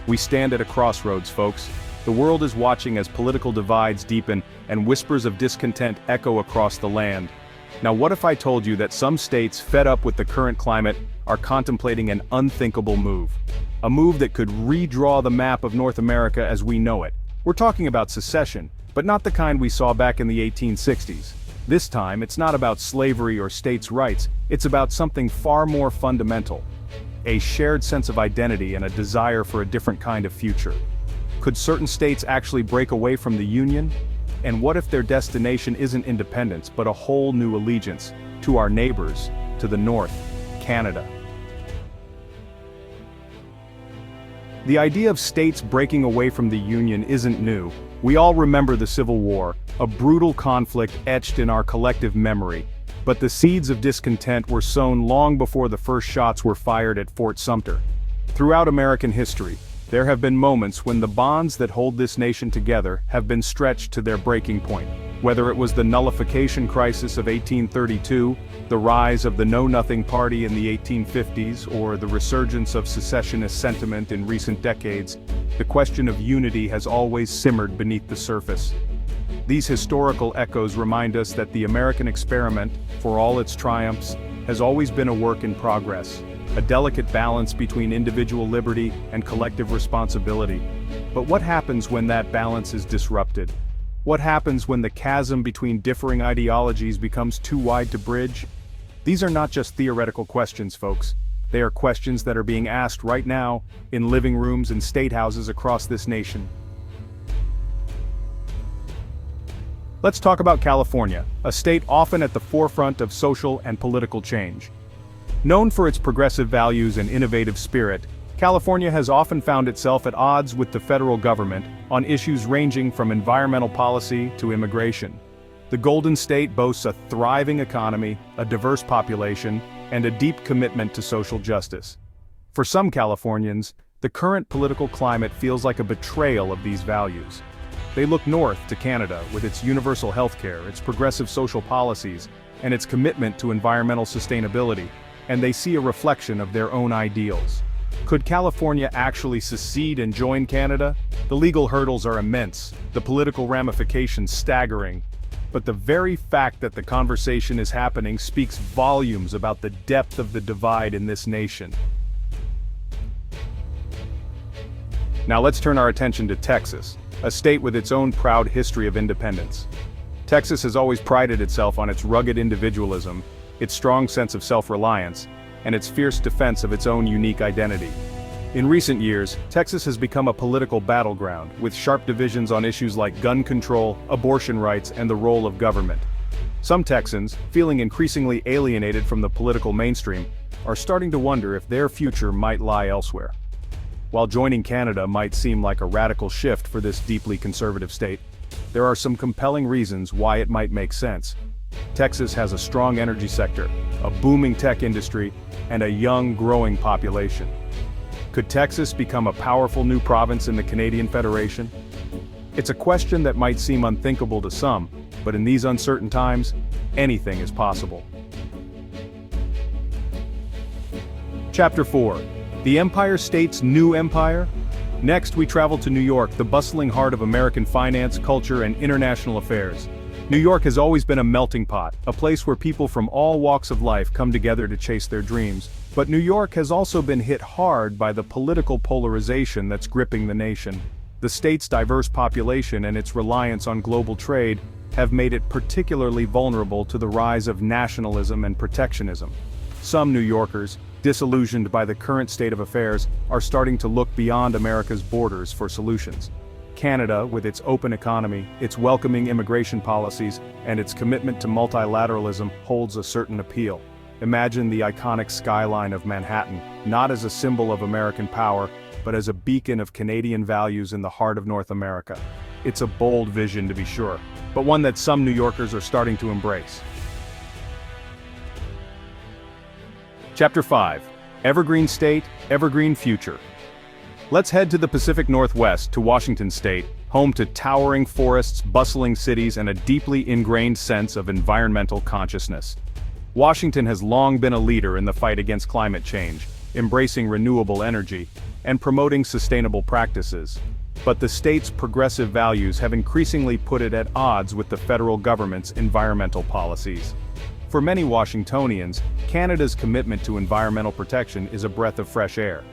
We stand at a crossroads, folks. The world is watching as political divides deepen and whispers of discontent echo across the land. Now what if I told you that some states, fed up with the current climate, are contemplating an unthinkable move? A move that could redraw the map of North America as we know it. We're talking about secession, but not the kind we saw back in the 1860s. This time, it's not about slavery or states' rights, it's about something far more fundamental. A shared sense of identity and a desire for a different kind of future. Could certain states actually break away from the Union? And what if their destination isn't independence, but a whole new allegiance to our neighbors, to the north, Canada? The idea of states breaking away from the Union isn't new. We all remember the Civil War, a brutal conflict etched in our collective memory. But the seeds of discontent were sown long before the first shots were fired at Fort Sumter. Throughout American history, there have been moments when the bonds that hold this nation together have been stretched to their breaking point. Whether it was the nullification crisis of 1832, the rise of the Know-Nothing Party in the 1850s, or the resurgence of secessionist sentiment in recent decades, the question of unity has always simmered beneath the surface. These historical echoes remind us that the American experiment, for all its triumphs, has always been a work in progress, a delicate balance between individual liberty and collective responsibility. But what happens when that balance is disrupted? What happens when the chasm between differing ideologies becomes too wide to bridge? These are not just theoretical questions, folks. They are questions that are being asked right now, in living rooms and state houses across this nation. Let's talk about California, a state often at the forefront of social and political change. Known for its progressive values and innovative spirit, California has often found itself at odds with the federal government on issues ranging from environmental policy to immigration. The Golden State boasts a thriving economy, a diverse population, and a deep commitment to social justice. For some Californians, the current political climate feels like a betrayal of these values. They look north to Canada with its universal health care, its progressive social policies, and its commitment to environmental sustainability, and they see a reflection of their own ideals. Could California actually secede and join Canada? The legal hurdles are immense, the political ramifications staggering. But the very fact that the conversation is happening speaks volumes about the depth of the divide in this nation. Now let's turn our attention to Texas, a state with its own proud history of independence. Texas has always prided itself on its rugged individualism, its strong sense of self-reliance, and its fierce defense of its own unique identity. In recent years, Texas has become a political battleground, with sharp divisions on issues like gun control, abortion rights, and the role of government. Some Texans, feeling increasingly alienated from the political mainstream, are starting to wonder if their future might lie elsewhere. While joining Canada might seem like a radical shift for this deeply conservative state, there are some compelling reasons why it might make sense. Texas has a strong energy sector, a booming tech industry, and a young, growing population. Could Texas become a powerful new province in the Canadian Federation? It's a question that might seem unthinkable to some, but in these uncertain times, anything is possible. Chapter 4. The Empire State's New Empire? Next, we travel to New York, the bustling heart of American finance, culture, and international affairs. New York has always been a melting pot, a place where people from all walks of life come together to chase their dreams. But New York has also been hit hard by the political polarization that's gripping the nation. The state's diverse population and its reliance on global trade have made it particularly vulnerable to the rise of nationalism and protectionism. Some New Yorkers, disillusioned by the current state of affairs, are starting to look beyond America's borders for solutions. Canada, with its open economy, its welcoming immigration policies, and its commitment to multilateralism, holds a certain appeal. Imagine the iconic skyline of Manhattan, not as a symbol of American power, but as a beacon of Canadian values in the heart of North America. It's a bold vision, to be sure, but one that some New Yorkers are starting to embrace. Chapter 5. Evergreen State, Evergreen Future. Let's head to the Pacific Northwest, to Washington State, home to towering forests, bustling cities, and a deeply ingrained sense of environmental consciousness. Washington has long been a leader in the fight against climate change. embracing renewable energy, and promoting sustainable practices. But the state's progressive values have increasingly put it at odds with the federal government's environmental policies. For many Washingtonians, Canada's commitment to environmental protection is a breath of fresh air.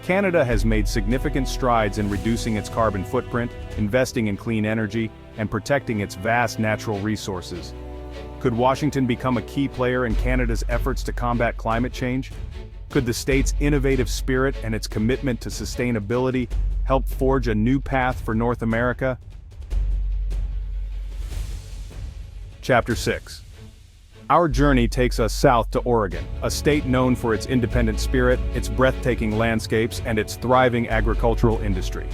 Canada has made significant strides in reducing its carbon footprint, investing in clean energy, and protecting its vast natural resources. Could Washington become a key player in Canada's efforts to combat climate change? Could the state's innovative spirit and its commitment to sustainability help forge a new path for North America? Chapter 6. Our journey takes us south to Oregon, a state known for its independent spirit, its breathtaking landscapes, and its thriving agricultural industry.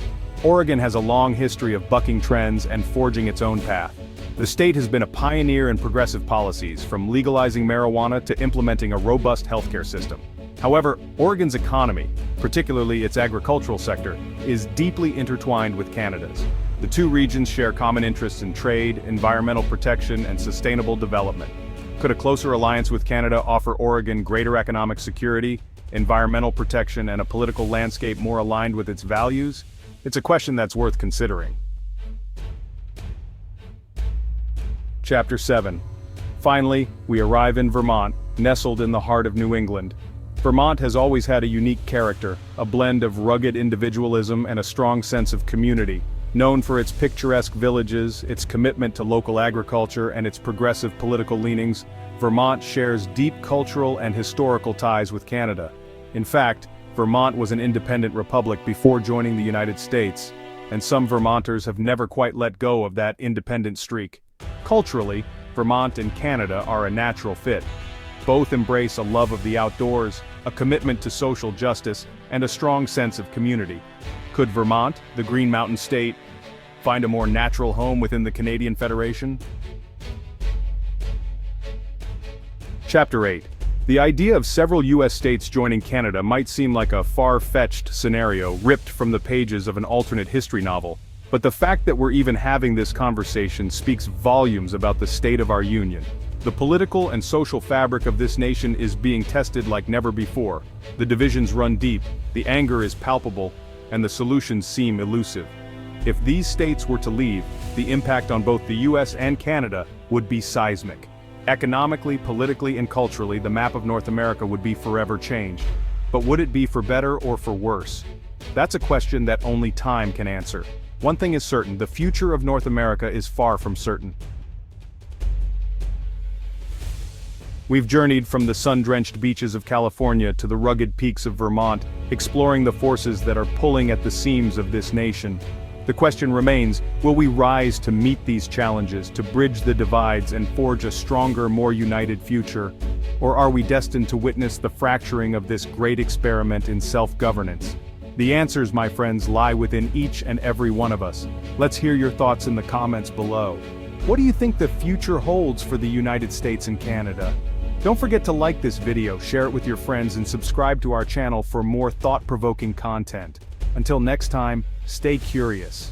Oregon has a long history of bucking trends and forging its own path. The state has been a pioneer in progressive policies, from legalizing marijuana to implementing a robust healthcare system. However, Oregon's economy, particularly its agricultural sector, is deeply intertwined with Canada's. The two regions share common interests in trade, environmental protection, and sustainable development. Could a closer alliance with Canada offer Oregon greater economic security, environmental protection, and a political landscape more aligned with its values? It's a question that's worth considering. Chapter 7. Finally, we arrive in Vermont, nestled in the heart of New England. Vermont has always had a unique character, a blend of rugged individualism and a strong sense of community. Known for its picturesque villages, its commitment to local agriculture, and its progressive political leanings, Vermont shares deep cultural and historical ties with Canada. In fact, Vermont was an independent republic before joining the United States, and some Vermonters have never quite let go of that independent streak. Culturally, Vermont and Canada are a natural fit. Both embrace a love of the outdoors, a commitment to social justice, and a strong sense of community. Could Vermont, the Green Mountain State, find a more natural home within the Canadian Federation? Chapter 8. The idea of several U.S. states joining Canada might seem like a far-fetched scenario ripped from the pages of an alternate history novel, but the fact that we're even having this conversation speaks volumes about the state of our union. The political and social fabric of this nation is being tested like never before. The divisions run deep, the anger is palpable, and the solutions seem elusive. If these states were to leave, the impact on both the US and Canada would be seismic. Economically, politically, and culturally, the map of North America would be forever changed. But would it be for better or for worse? That's a question that only time can answer. One thing is certain, the future of North America is far from certain. We've journeyed from the sun-drenched beaches of California to the rugged peaks of Vermont, exploring the forces that are pulling at the seams of this nation. The question remains, will we rise to meet these challenges, to bridge the divides and forge a stronger, more united future? Or are we destined to witness the fracturing of this great experiment in self-governance? The answers, my friends, lie within each and every one of us. Let's hear your thoughts in the comments below. What do you think the future holds for the United States and Canada? Don't forget to like this video, share it with your friends, and subscribe to our channel for more thought-provoking content. Until next time, stay curious.